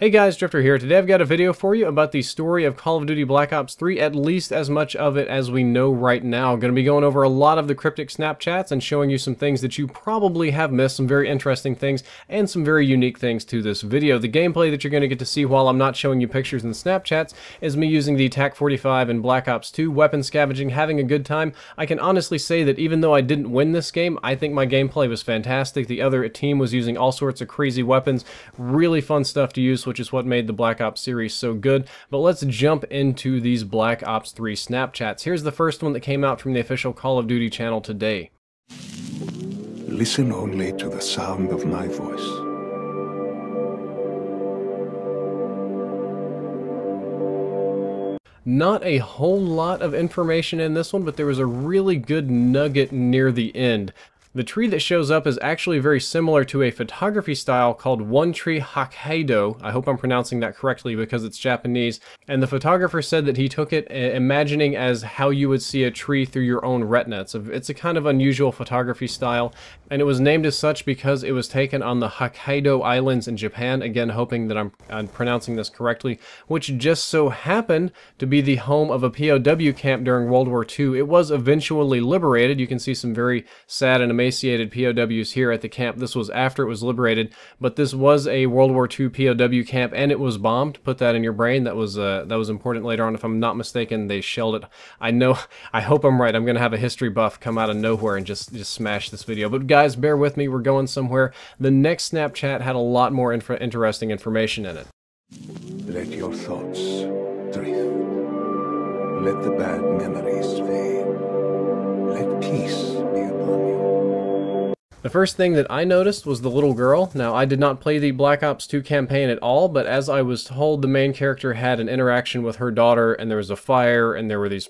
Hey guys, Drifter here. Today I've got a video for you about the story of Call of Duty Black Ops 3, at least as much of it as we know right now. Going to be going over a lot of the cryptic Snapchats and showing you some things that you probably have missed, some very interesting things, and some very unique things to this video. The gameplay that you're going to get to see while I'm not showing you pictures and Snapchats is me using the TAC-45 in Black Ops 2, weapon scavenging, having a good time. I can honestly say that even though I didn't win this game, I think my gameplay was fantastic. The other team was using all sorts of crazy weapons, really fun stuff to use, which is what made the Black Ops series so good. But let's jump into these Black Ops 3 Snapchats. Here's the first one that came out from the official Call of Duty channel today. Listen only to the sound of my voice. Not a whole lot of information in this one, but there was a really good nugget near the end. The tree that shows up is actually very similar to a photography style called One Tree Hokkaido. I hope I'm pronouncing that correctly because it's Japanese. And the photographer said that he took it imagining as how you would see a tree through your own retina. It's a kind of unusual photography style, and it was named as such because it was taken on the Hokkaido Islands in Japan. Again, hoping that I'm pronouncing this correctly, which just so happened to be the home of a POW camp during World War II. It was eventually liberated. You can see some very sad and emaciated POWs here at the camp. This was after it was liberated, but this was a World War II POW camp, and it was bombed. Put that in your brain. That was important later on. If I'm not mistaken, they shelled it. I hope I'm right. I'm gonna have a history buff come out of nowhere and just smash this video. But guys, bear with me. We're going somewhere. The next Snapchat had a lot more interesting information in it. Let your thoughts drift. Let the bad memories fade. Let peace be upon you. The first thing that I noticed was the little girl. Now, I did not play the Black Ops 2 campaign at all, but as I was told, the main character had an interaction with her daughter, and there was a fire, and there was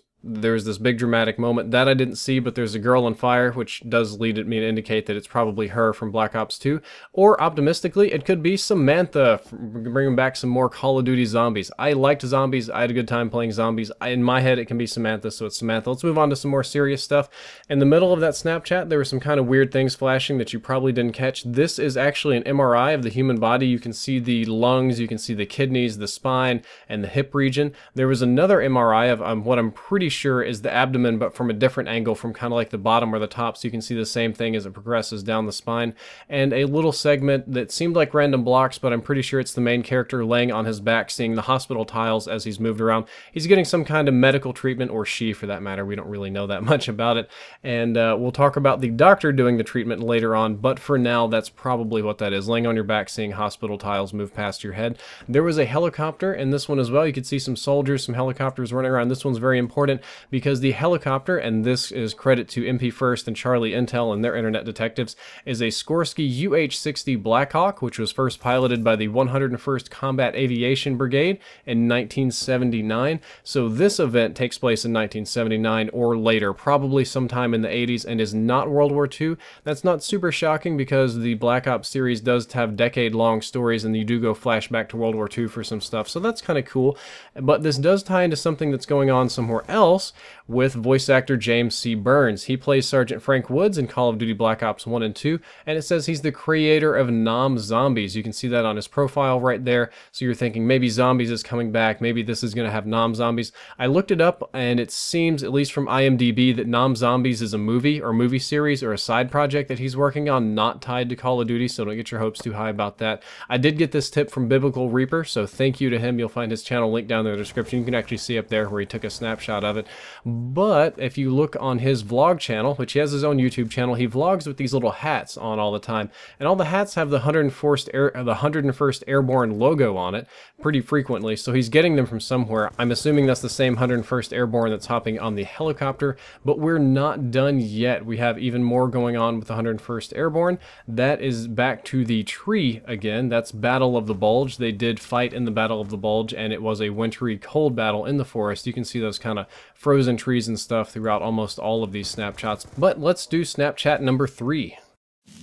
this big dramatic moment that I didn't see, but there's a girl on fire, which does lead me to indicate that it's probably her from Black Ops 2. Or, optimistically, it could be Samantha, bringing back some more Call of Duty zombies. I liked zombies. I had a good time playing zombies. In my head, it can be Samantha, so it's Samantha. Let's move on to some more serious stuff. In the middle of that Snapchat, there were some kind of weird things flashing that you probably didn't catch. This is actually an MRI of the human body. You can see the lungs, you can see the kidneys, the spine, and the hip region. There was another MRI of what I'm pretty sure is the abdomen, but from a different angle, from kind of like the bottom or the top, so you can see the same thing as it progresses down the spine, and a little segment that seemed like random blocks, but I'm pretty sure it's the main character laying on his back, seeing the hospital tiles as he's moved around. He's getting some kind of medical treatment, or she for that matter. We don't really know that much about it, and we'll talk about the doctor doing the treatment later on, but for now, that's probably what that is, laying on your back, seeing hospital tiles move past your head. There was a helicopter in this one as well. You could see some soldiers, some helicopters running around. This one's very important because the helicopter, and this is credit to MP First and Charlie Intel and their internet detectives, is a Skorsky UH-60 Blackhawk, which was first piloted by the 101st Combat Aviation Brigade in 1979. So this event takes place in 1979 or later, probably sometime in the 80s, and is not World War II. That's not super shocking because the Black Ops series does have decade-long stories, and you do go flashback to World War II for some stuff, so that's kind of cool. But this does tie into something that's going on somewhere else with voice actor James C. Burns. He plays Sergeant Frank Woods in Call of Duty Black Ops 1 and 2, and it says he's the creator of Nom Zombies. You can see that on his profile right there, so you're thinking maybe Zombies is coming back, maybe this is going to have Nom Zombies. I looked it up, and it seems, at least from IMDb, that Nom Zombies is a movie or movie series or a side project that he's working on, not tied to Call of Duty, so don't get your hopes too high about that. I did get this tip from Biblical Reaper, so thank you to him. You'll find his channel link down there in the description. You can actually see up there where he took a snapshot of it. But if you look on his vlog channel, which he has his own YouTube channel, he vlogs with these little hats on all the time, and all the hats have the 101st Airborne logo on it pretty frequently, so he's getting them from somewhere. I'm assuming that's the same 101st Airborne that's hopping on the helicopter, but we're not done yet. We have even more going on with the 101st Airborne. That is back to the tree again. That's Battle of the Bulge. They did fight in the Battle of the Bulge, and it was a wintry, cold battle in the forest. You can see those kind of frozen trees and stuff throughout almost all of these snapshots. But let's do Snapchat number 3.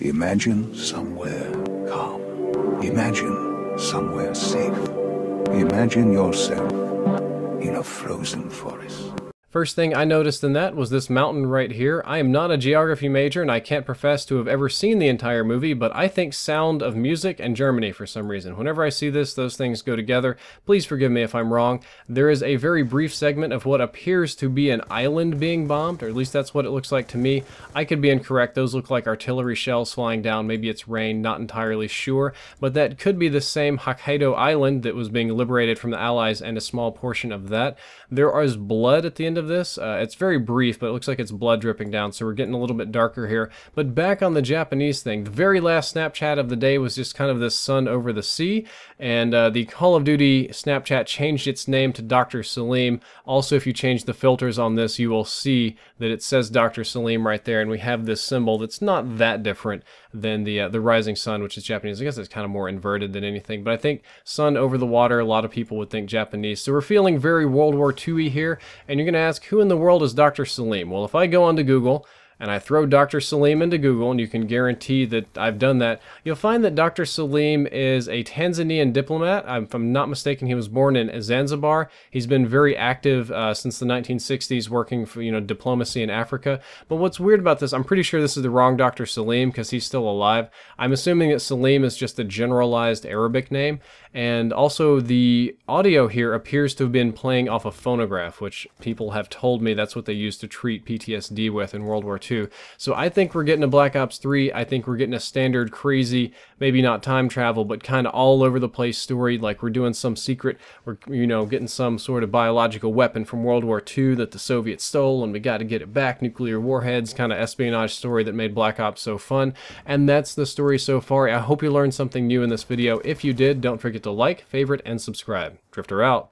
Imagine somewhere calm. Imagine somewhere safe. Imagine yourself in a frozen forest. First thing I noticed in that was this mountain right here. I am not a geography major and I can't profess to have ever seen the entire movie, but I think Sound of Music and Germany for some reason. Whenever I see this, those things go together. Please forgive me if I'm wrong. There is a very brief segment of what appears to be an island being bombed, or at least that's what it looks like to me. I could be incorrect. Those look like artillery shells flying down. Maybe it's rain, not entirely sure, but that could be the same Hokkaido island that was being liberated from the Allies and a small portion of that. There is blood at the end of this. It's very brief, but it looks like it's blood dripping down, so we're getting a little bit darker here. But back on the Japanese thing, the very last Snapchat of the day was just kind of this sun over the sea, and the Call of Duty Snapchat changed its name to Dr. Salim. Also, if you change the filters on this, you will see that it says Dr. Salim right there, and we have this symbol that's not that different than the rising sun, which is Japanese. I guess it's kind of more inverted than anything, but I think sun over the water, a lot of people would think Japanese. So we're feeling very World War II-y here, and you're going to ask, who in the world is Dr. Salim? Well, if I go onto Google and I throw Dr. Salim into Google, and you can guarantee that I've done that, you'll find that Dr. Salim is a Tanzanian diplomat. If I'm not mistaken, he was born in Zanzibar. He's been very active since the 1960s, working for, diplomacy in Africa. But what's weird about this, I'm pretty sure this is the wrong Dr. Salim because he's still alive. I'm assuming that Salim is just a generalized Arabic name. And also the audio here appears to have been playing off a phonograph, which people have told me that's what they used to treat PTSD with in World War II. So I think we're getting a Black Ops 3. I think we're getting a standard crazy, maybe not time travel, but kind of all over the place story, like we're doing some secret, we're, getting some sort of biological weapon from World War II that the Soviets stole and we got to get it back, nuclear warheads, kind of espionage story that made Black Ops so fun. And that's the story so far. I hope you learned something new in this video. If you did, don't forget to like, favorite, and subscribe. Drifter out.